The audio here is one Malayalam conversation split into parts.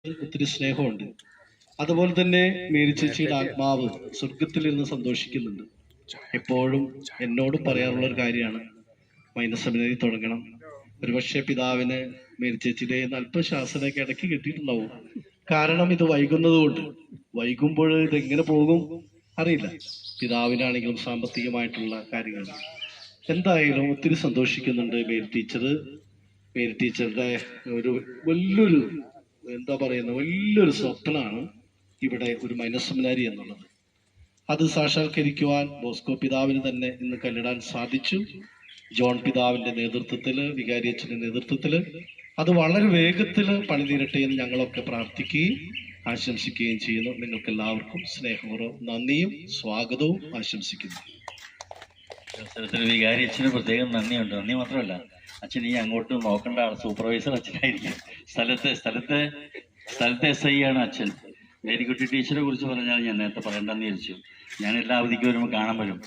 ഒത്തിരി സ്നേഹമുണ്ട്. അതുപോലെ തന്നെ മേരി ചേച്ചിയുടെ ആത്മാവ് സ്വർഗത്തിലിരുന്ന് സന്തോഷിക്കുന്നുണ്ട്. എപ്പോഴും എന്നോടും പറയാറുള്ള ഒരു കാര്യമാണ്, മൈനസ് സെമിനാരി തുടങ്ങണം. ഒരുപക്ഷെ പിതാവിന് മേരി ചേച്ചിയുടെ അല്പശാസനയൊക്കെ ഇടയ്ക്ക് കിട്ടിയിട്ടുണ്ടാവും. കാരണം ഇത് വൈകുന്നത് വൈകുമ്പോൾ ഇതെങ്ങനെ പോകും അറിയില്ല. പിതാവിനാണെങ്കിലും സാമ്പത്തികമായിട്ടുള്ള കാര്യങ്ങൾ. എന്തായാലും ഒത്തിരി സന്തോഷിക്കുന്നുണ്ട് മേരി ടീച്ചറുടെ ഒരു വലിയൊരു വലിയൊരു സ്വപ്നമാണ് ഇവിടെ ഒരു മൈനസ് സെമിനാരി എന്നുള്ളത്. അത് സാക്ഷാത്കരിക്കുവാൻ ബോസ്കോ പിതാവിന് തന്നെ ഇന്ന് കല്ലിടാൻ സാധിച്ചു. ജോൺ പിതാവിന്റെ നേതൃത്വത്തില്, വികാരി അച്ഛന്റെ നേതൃത്വത്തില് അത് വളരെ വേഗത്തിൽ പണിതീരട്ടെ എന്ന് ഞങ്ങളൊക്കെ പ്രാർത്ഥിക്കുകയും ആശംസിക്കുകയും ചെയ്യുന്നു. നിങ്ങൾക്ക് എല്ലാവർക്കും സ്നേഹപൂർവ്വം നന്ദിയും സ്വാഗതവും ആശംസിക്കുന്നു. വികാരി അച്ഛന് പ്രത്യേകം നന്ദിയുണ്ട്. നന്ദി മാത്രമല്ല, അച്ഛൻ ഈ അങ്ങോട്ട് നോക്കേണ്ട ആൾ സൂപ്പർവൈസർ അച്ഛനായിരിക്കും. സ്ഥലത്തെ SI ആണ് അച്ഛൻ. മേരിക്കുട്ടി ടീച്ചറെ കുറിച്ച് പറഞ്ഞാൽ ഞാൻ നേരത്തെ പറയണ്ടെന്ന് വിചാരിച്ചു. ഞാൻ എല്ലാ അവധിക്ക് വരുമ്പോൾ കാണാൻ വരും.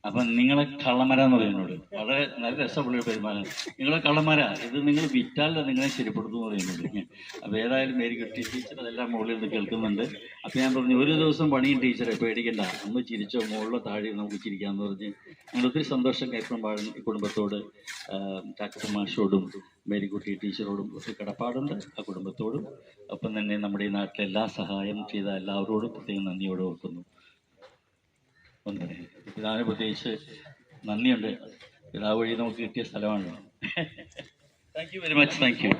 അപ്പം നിങ്ങളെ കള്ളമരാന്ന് പറയുന്നോട് വളരെ നല്ല രസമുള്ള പെരുമാറാൻ. നിങ്ങളെ കള്ളമര, ഇത് നിങ്ങൾ വിറ്റാലല്ല നിങ്ങളെ ശരിപ്പെടുത്തും എന്ന് പറയുന്നുണ്ട്. അപ്പോൾ ഏതായാലും മേരിക്കുട്ടി ടീച്ചർ അതെല്ലാം മുകളിൽ നിന്ന് കേൾക്കുന്നുണ്ട്. അപ്പോൾ ഞാൻ പറഞ്ഞു, ഒരു ദിവസം പണിയും ടീച്ചറെ പേടിക്കണ്ട, ഒന്ന് ചിരിച്ചോ, മുകളിലോ താഴെ നമുക്ക് ചിരിക്കാമെന്ന് പറഞ്ഞ് ഞങ്ങൾ ഒത്തിരി സന്തോഷം കൈപ്പമ്പാടൻ കുടുംബത്തോട്, കാക്കട്ട മാഷോടും മേരിക്കുട്ടി ടീച്ചറോടും ഒത്തിരി കടപ്പാടുണ്ട്. ആ കുടുംബത്തോടും ഒപ്പം തന്നെ നമ്മുടെ ഈ നാട്ടിലെ എല്ലാ സഹായം ചെയ്ത എല്ലാവരോടും പ്രത്യേകം നന്ദിയോടെ ഓർക്കുന്നു. പിതാവിന് പ്രത്യേകിച്ച് നന്ദിയുണ്ട്. പിതാവ് വഴി നമുക്ക് കിട്ടിയ സ്ഥലമാണ്. Thank you very much. Thank you.